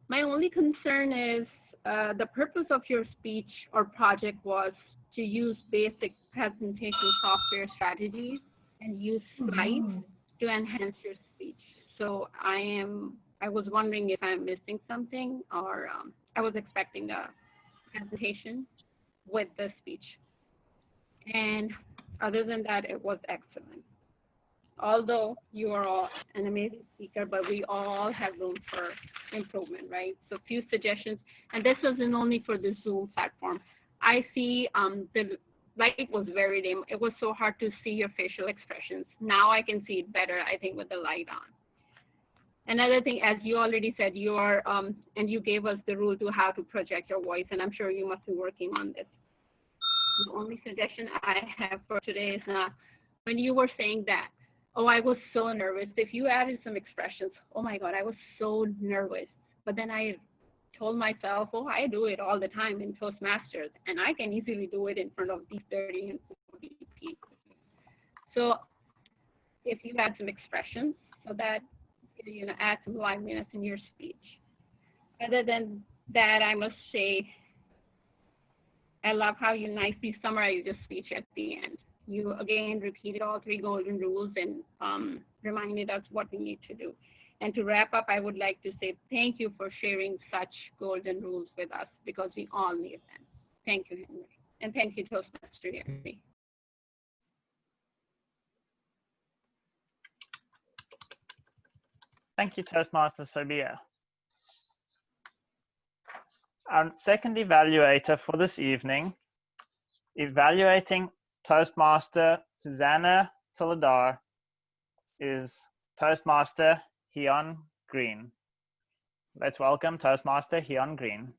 My only concern is the purpose of your speech or project was to use basic presentation software strategies and use slides to enhance your speech. So I was wondering if I'm missing something, or I was expecting a presentation with the speech. And other than that, it was excellent. Although you are all an amazing speaker, but we all have room for improvement, right? So few suggestions, and this wasn't only for the Zoom platform. I see the light was very dim. It was so hard to see your facial expressions. Now I can see it better, I think, with the light on. Another thing, as you already said, you are, and you gave us the rule to how to project your voice, and I'm sure you must be working on this. The only suggestion I have for today is when you were saying that, oh, I was so nervous. If you added some expressions, oh my God, I was so nervous. But then I told myself, oh, I do it all the time in Toastmasters, and I can easily do it in front of these 30 and 40 people. So if you add some expressions so that, add some liveliness in your speech. Other than that, I must say, I love how you nicely summarized your speech at the end. You again repeated all 3 golden rules and reminded us what we need to do. And to wrap up, I would like to say thank you for sharing such golden rules with us, because we all need them. Thank you, Henry. And thank you, Toastmaster Henry. Thank you, Toastmaster Sobia. Our second evaluator for this evening, evaluating Toastmaster Susanna Toledar, is Toastmaster Hyun Green. Let's welcome Toastmaster Hyun Green.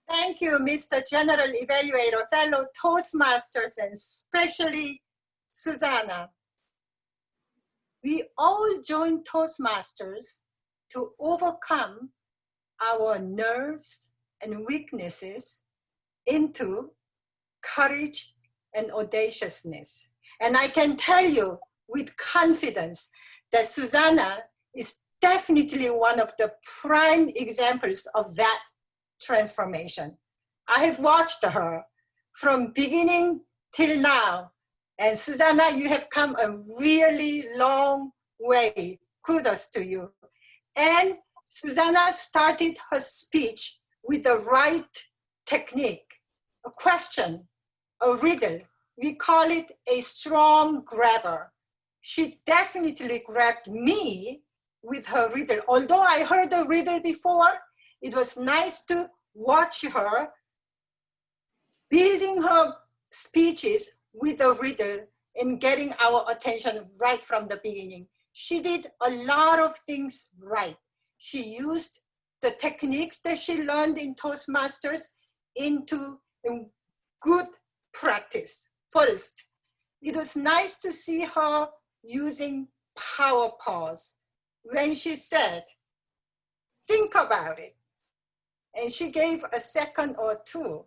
Thank you, Mr. General Evaluator, fellow Toastmasters, and especially Susanna. We all join Toastmasters to overcome our nerves and weaknesses into courage and audaciousness. And I can tell you with confidence that Susanna is definitely one of the prime examples of that transformation. I have watched her from beginning till now. And Susanna, you have come a really long way. Kudos to you. And Susanna started her speech with the right technique, a question, a riddle. We call it a strong grabber. She definitely grabbed me with her riddle. Although I heard the riddle before, it was nice to watch her building her speeches with a riddle and getting our attention right from the beginning. She did a lot of things right. She used the techniques that she learned in Toastmasters into good practice. First, it was nice to see her using power pause when she said, think about it. And she gave a second or two.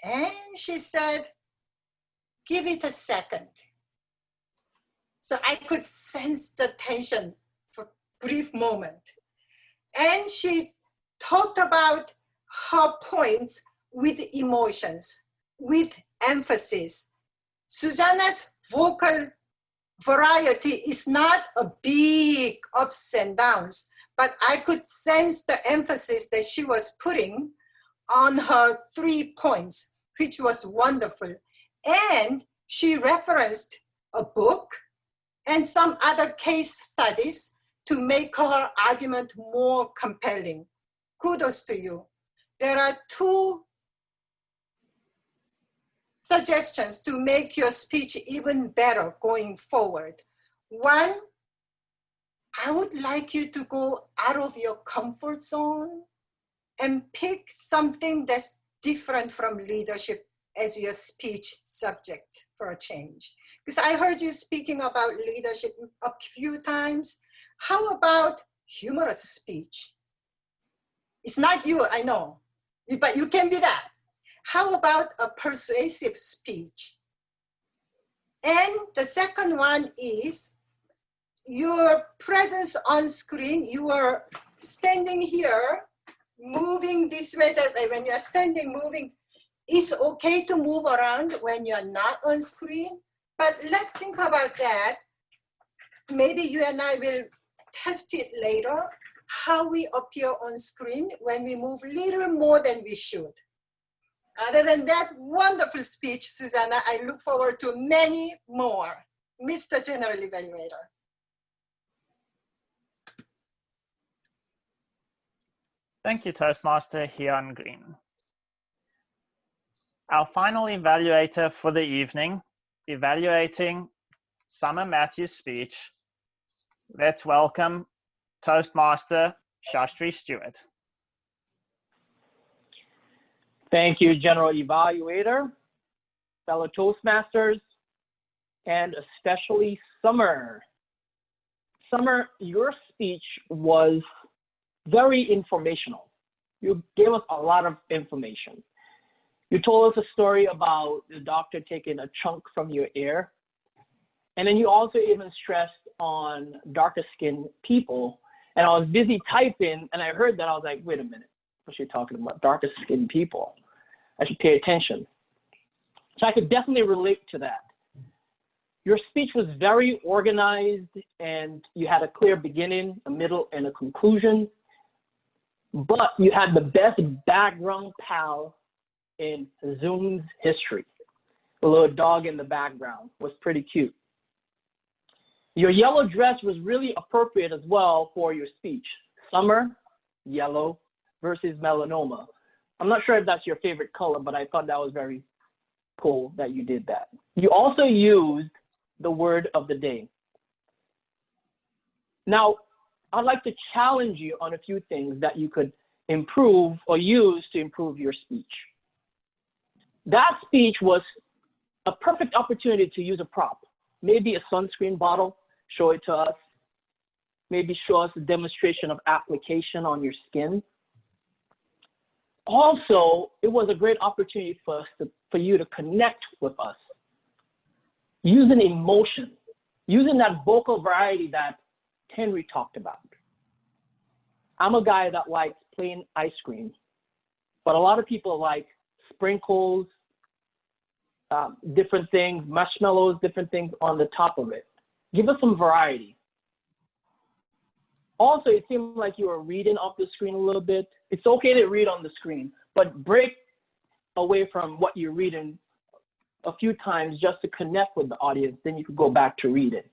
And she said, give it a second. So I could sense the tension for a brief moment. And she talked about her points with emotions, with emphasis. Susanna's vocal variety is not a big ups and downs, but I could sense the emphasis that she was putting on her 3 points, which was wonderful. And she referenced a book and some other case studies to make her argument more compelling. Kudos to you. There are 2 suggestions to make your speech even better going forward. One, I would like you to go out of your comfort zone and pick something that's different from leadership as your speech subject for a change. Because I heard you speaking about leadership a few times. How about humorous speech? It's not you, I know, but you can be that. How about a persuasive speech? And the second one is your presence on screen. You are standing here, moving this way, that way. When you're standing, moving, it's okay to move around when you're not on screen. But let's think about that. Maybe you and I will test it later, how we appear on screen when we move a little more than we should. Other than that wonderful speech, Susanna, I look forward to many more. Mr. General Evaluator. Thank you, Toastmaster Hyun Green. Our final evaluator for the evening, evaluating Summer Matthews' speech. Let's welcome Toastmaster Shastri Stewart. Thank you, General Evaluator, fellow Toastmasters, and especially Summer. Summer, your speech was very informational. You gave us a lot of information. You told us a story about the doctor taking a chunk from your ear. And then you also even stressed on darker skinned people. And I was busy typing and I heard that. I was like, wait a minute, what's she talking about? Darker skinned people. I should pay attention. So I could definitely relate to that. Your speech was very organized and you had a clear beginning, a middle, and a conclusion. But you had the best background pal in Zoom's history. The little dog in the background was pretty cute. Your yellow dress was really appropriate as well for your speech. Summer, yellow versus melanoma. I'm not sure if that's your favorite color, but I thought that was very cool that you did that. You also used the word of the day. Now, I'd like to challenge you on a few things that you could improve or use to improve your speech. That speech was a perfect opportunity to use a prop, maybe a sunscreen bottle, show it to us, maybe show us a demonstration of application on your skin. Also, it was a great opportunity for you to connect with us, using emotion, using that vocal variety that Henry talked about. I'm a guy that likes plain ice cream, but a lot of people like sprinkles, different things, marshmallows, different things on the top of it. Give us some variety. Also, it seemed like you were reading off the screen a little bit. It's okay to read on the screen, but break away from what you're reading a few times just to connect with the audience. Then you could go back to reading.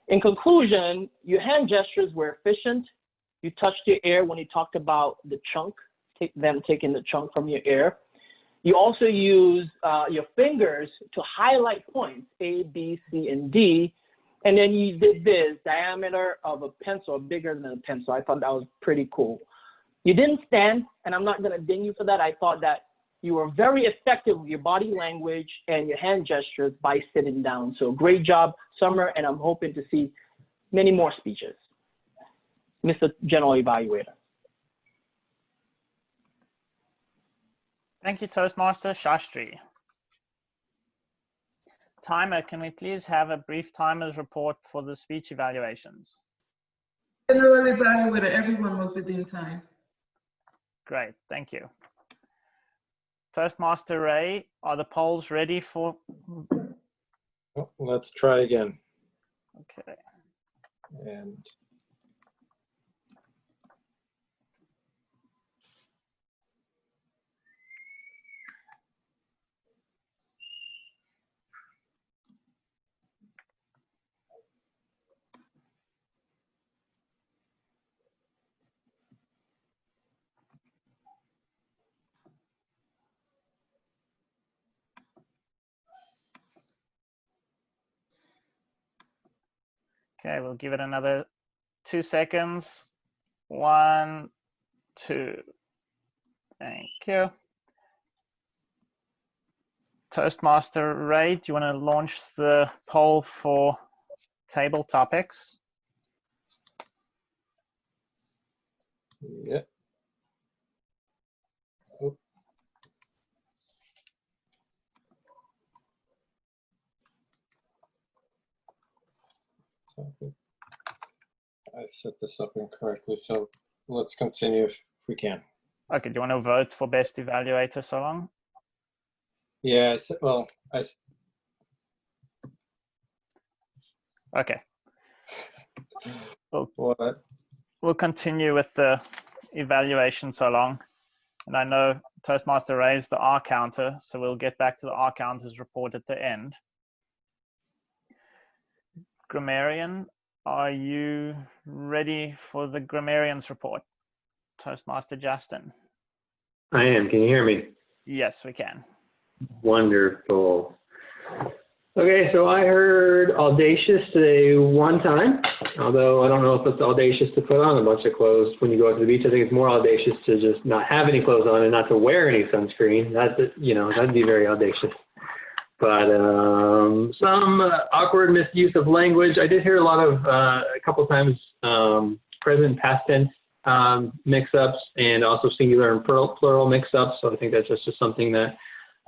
In conclusion, your hand gestures were efficient. You touched your ear when you talked about the chunk, them taking the chunk from your ear. You also use your fingers to highlight points, A, B, C, and D. And then you did this, diameter of a pencil, bigger than a pencil. I thought that was pretty cool. You didn't stand, and I'm not gonna ding you for that. I thought that you were very effective with your body language and your hand gestures by sitting down. So great job, Summer, and I'm hoping to see many more speeches. Mr. General Evaluator. Thank you, Toastmaster Shastri. Timer, can we please have a brief timer's report for the speech evaluations? General Evaluator, everyone was within time. Great, thank you. Toastmaster Ray, are the polls ready for? Well, let's try again. Okay. And okay, we'll give it another 2 seconds. 1, 2. Thank you. Toastmaster Ray, do you want to launch the poll for table topics? yeah. Oh. I set this up incorrectly, so let's continue if we can. Okay, do you want to vote for best evaluator so long? Yeah, well, Okay. What? We'll continue with the evaluation so long. And I know Toastmaster raised the R counter, so we'll get back to the R counters report at the end. Grammarian, are you ready for the grammarian's report? Toastmaster Justin. I am. Can you hear me? Yes, we can. Wonderful. Okay, so I heard audacious today one time, although I don't know if it's audacious to put on a bunch of clothes when you go out to the beach. I think it's more audacious to just not have any clothes on and not to wear any sunscreen. That'd be very audacious. But some awkward misuse of language. I did hear a lot of, a couple times, present and past tense mix-ups, and also singular and plural mix-ups. So I think that's just something that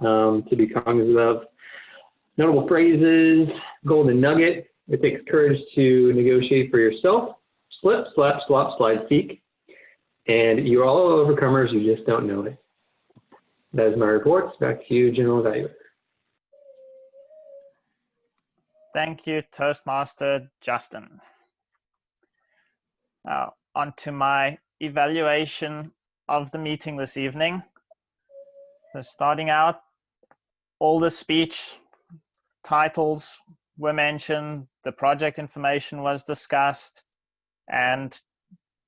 to be cognizant of. Notable phrases, golden nugget. It takes courage to negotiate for yourself. Slip, slap, slop, slide, seek. And you're all overcomers, you just don't know it. That is my report. Back to you, General Evaluator. Thank you, Toastmaster Justin. Now, on to my evaluation of the meeting this evening. So starting out, all the speech titles were mentioned, the project information was discussed, and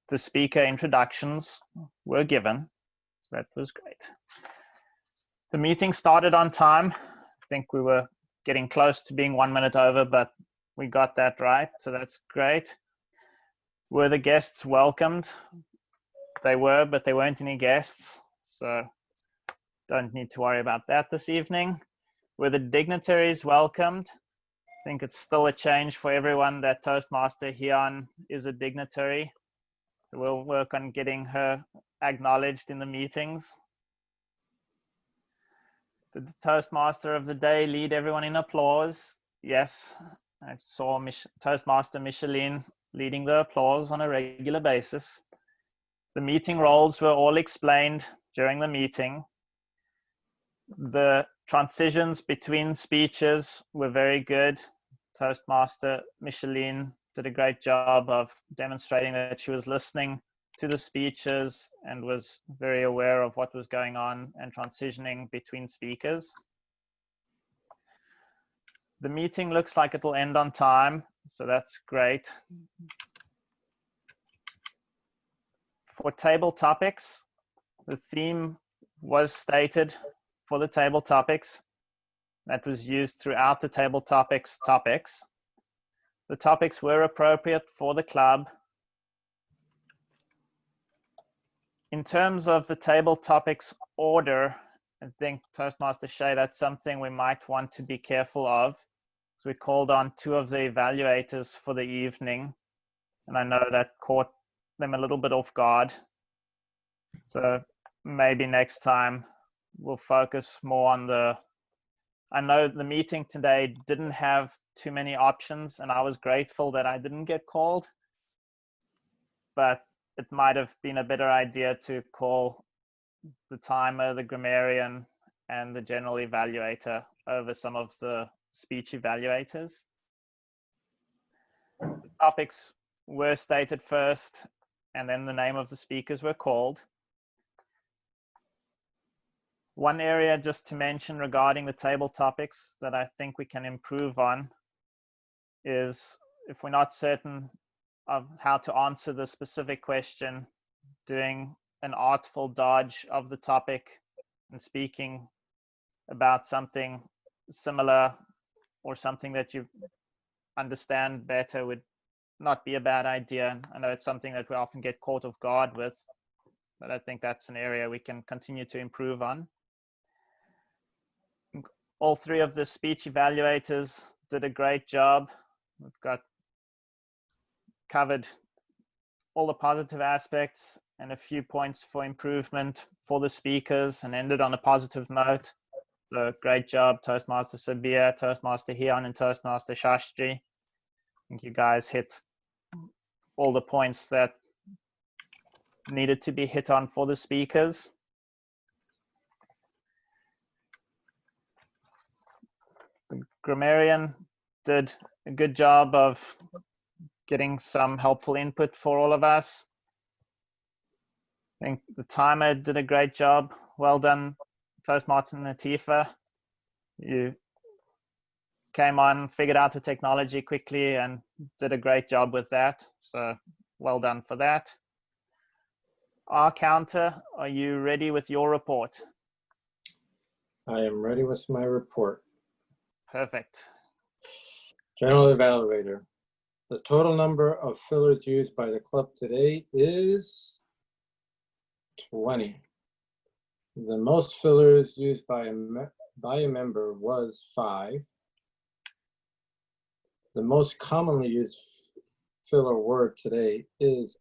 the speaker introductions were given. So that was great. The meeting started on time. I think we were getting close to being 1 minute over, but we got that right, so that's great. Were the guests welcomed? They were, but there weren't any guests, so don't need to worry about that this evening. Were the dignitaries welcomed? I think it's still a change for everyone that Toastmaster Hyun is a dignitary. So we'll work on getting her acknowledged in the meetings. Did the Toastmaster of the day lead everyone in applause? Yes, I saw Toastmaster Micheline leading the applause on a regular basis. The meeting roles were all explained during the meeting. The Transitions between speeches were very good. Toastmaster Micheline did a great job of demonstrating that she was listening to the speeches and was very aware of what was going on and transitioning between speakers. The meeting looks like it will end on time, so that's great. For table topics, the theme was stated for the table topics. That was used throughout the table topics. The topics were appropriate for the club. In terms of the table topics order, I think Toastmaster Shay, that's something we might want to be careful of. So we called on 2 of the evaluators for the evening, and I know that caught them a little bit off guard. So maybe next time we'll focus more on I know the meeting today didn't have too many options, and I was grateful that I didn't get called, but it might have been a better idea to call the timer, the grammarian, and the general evaluator over some of the speech evaluators. The topics were stated first, and then the name of the speakers were called. One area just to mention regarding the table topics that I think we can improve on is, if we're not certain of how to answer the specific question, doing an artful dodge of the topic and speaking about something similar or something that you understand better would not be a bad idea. I know it's something that we often get caught off guard with, but I think that's an area we can continue to improve on. All 3 of the speech evaluators did a great job. We've covered all the positive aspects and a few points for improvement for the speakers and ended on a positive note. So great job, Toastmaster Sabir, Toastmaster Hian, and Toastmaster Shastri. I think you guys hit all the points that needed to be hit on for the speakers. The grammarian did a good job of getting some helpful input for all of us. I think the timer did a great job. Well done, Toastmaster Natifa. You came on, figured out the technology quickly, and did a great job with that. So well done for that. R Counter, are you ready with your report? I am ready with my report. Perfect. General Evaluator. The total number of fillers used by the club today is 20. The most fillers used by a member was 5. The most commonly used filler word today is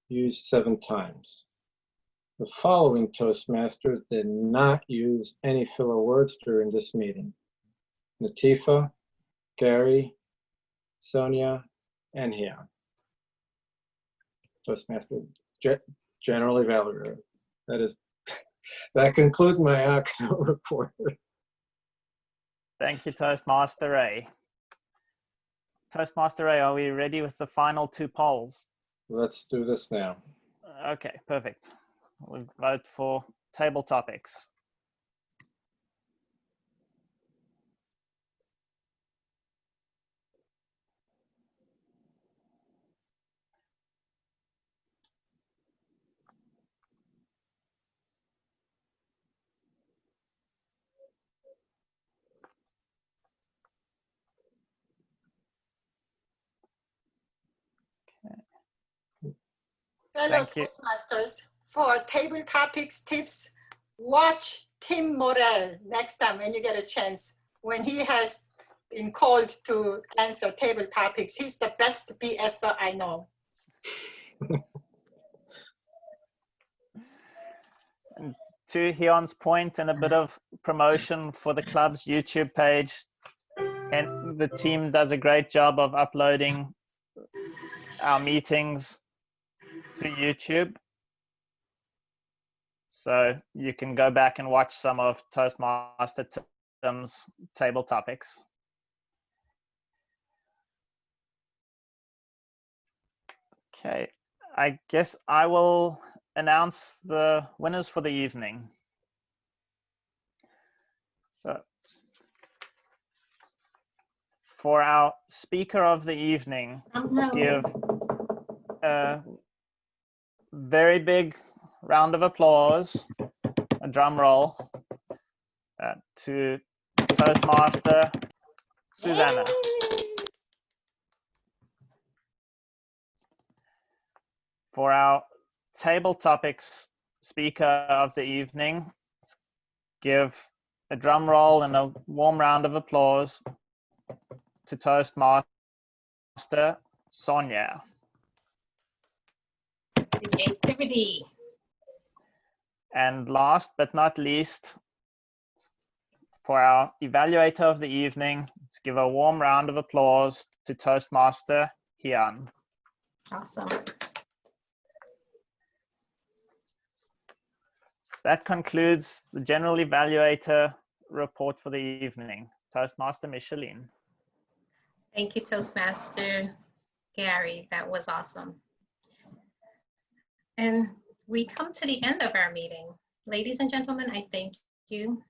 used 7 times. The following Toastmasters did not use any filler words during this meeting: Natifa, Gary, Sonia, and Hian. Toastmaster General Evaluator. That concludes my report. Thank you, Toastmaster Ray. Toastmaster Ray, are we ready with the final 2 polls? Let's do this now. Okay, perfect. We'll vote for table topics. Fellow Toastmasters, for table topics tips, watch Tim Morrell next time when you get a chance. When he has been called to answer table topics, he's the best BSer I know. And to Hyun's point, and a bit of promotion for the club's YouTube page, and the team does a great job of uploading our meetings to YouTube. So you can go back and watch some of Toastmaster Tim's table topics. Okay, I guess I will announce the winners for the evening. So, for our speaker of the evening, give a very big round of applause, a drum roll, to Toastmaster Susanna. For our table topics speaker of the evening, give a drum roll and a warm round of applause to Toastmaster Sonia. Creativity. And last but not least, for our evaluator of the evening, let's give a warm round of applause to Toastmaster Hyun. Awesome. That concludes the general evaluator report for the evening. Toastmaster Micheline. Thank you, Toastmaster Gary. That was awesome. And we come to the end of our meeting. Ladies and gentlemen, I thank you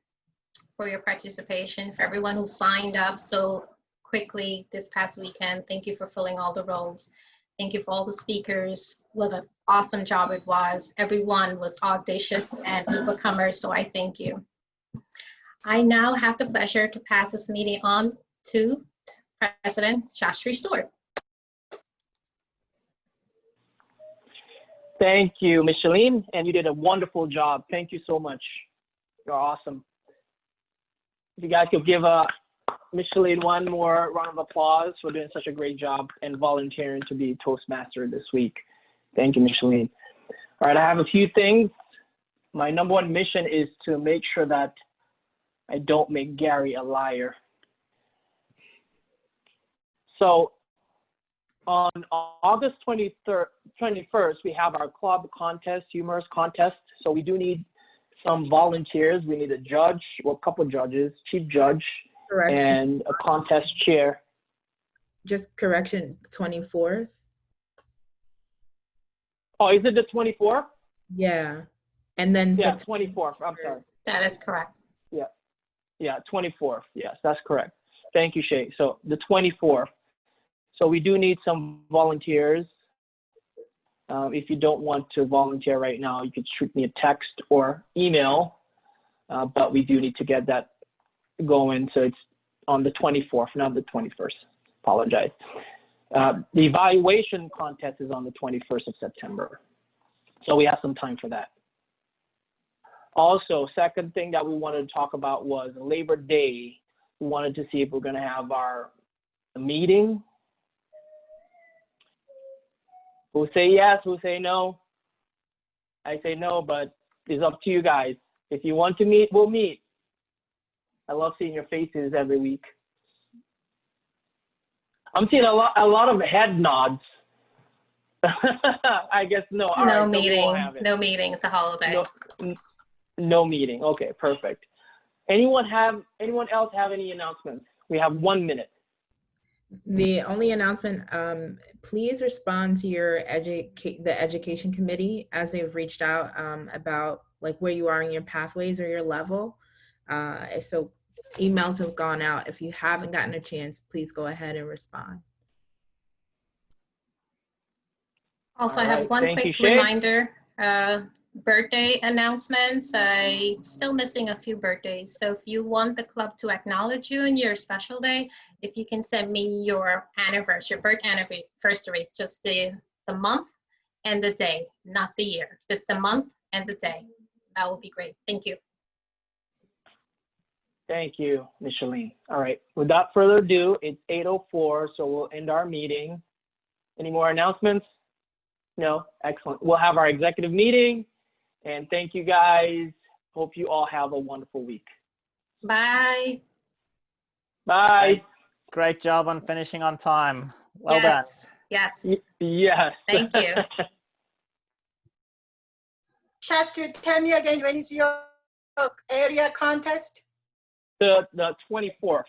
for your participation, for everyone who signed up so quickly this past weekend. Thank you for filling all the roles. Thank you for all the speakers. What an awesome job it was. Everyone was audacious and overcomers, so I thank you. I now have the pleasure to pass this meeting on to President Shastri Stewart. Thank you, Micheline, and you did a wonderful job. Thank you so much. You're awesome. If you guys could give Micheline one more round of applause for doing such a great job and volunteering to be Toastmaster this week. Thank you, Micheline. All right, I have a few things. My number one mission is to make sure that I don't make Gary a liar. So on August 21st, we have our club contest, humorous contest. So we do need some volunteers. We need a judge, well, a couple of judges, chief judge, Correction. And a contest chair. Just correction, 24th? Oh, is it the 24th? Yeah. And then yeah, 24th. I'm sorry. That is correct. Yeah. Yeah, 24th. Yes, that's correct. Thank you, Shay. So the 24th. So we do need some volunteers. If you don't want to volunteer right now, you could shoot me a text or email, but we do need to get that going. So it's on the 24th, not the 21st. Apologize. The evaluation contest is on the 21st of September. So we have some time for that. Also, second thing that we wanted to talk about was Labor Day. We wanted to see if we're going to have our meeting. Who say yes, who say no? I say no, but it's up to you guys. If you want to meet, we'll meet. I love seeing your faces every week. I'm seeing a lot of head nods. I guess no. All no right, meeting. So no meeting. It's a holiday. No meeting. Okay, perfect. Anyone else have any announcements? We have 1 minute. The only announcement, please respond to your the education committee as they've reached out about like where you are in your pathways or your level. So emails have gone out. If you haven't gotten a chance, please go ahead and respond. Also, I have one quick reminder, birthday announcements. I'm still missing a few birthdays. So if you want the club to acknowledge you on your special day, if you can send me your anniversary, your birth anniversary, it's just the month and the day, not the year, just the month and the day. That would be great. Thank you. Thank you, Micheline. All right, without further ado, it's 8:04, so we'll end our meeting. Any more announcements? No? Excellent. We'll have our executive meeting, and thank you guys. Hope you all have a wonderful week. Bye. Bye. Great job on finishing on time. Well done. Yes. Yes. Thank you. Shastri, tell me again, when is your area contest? The 24th.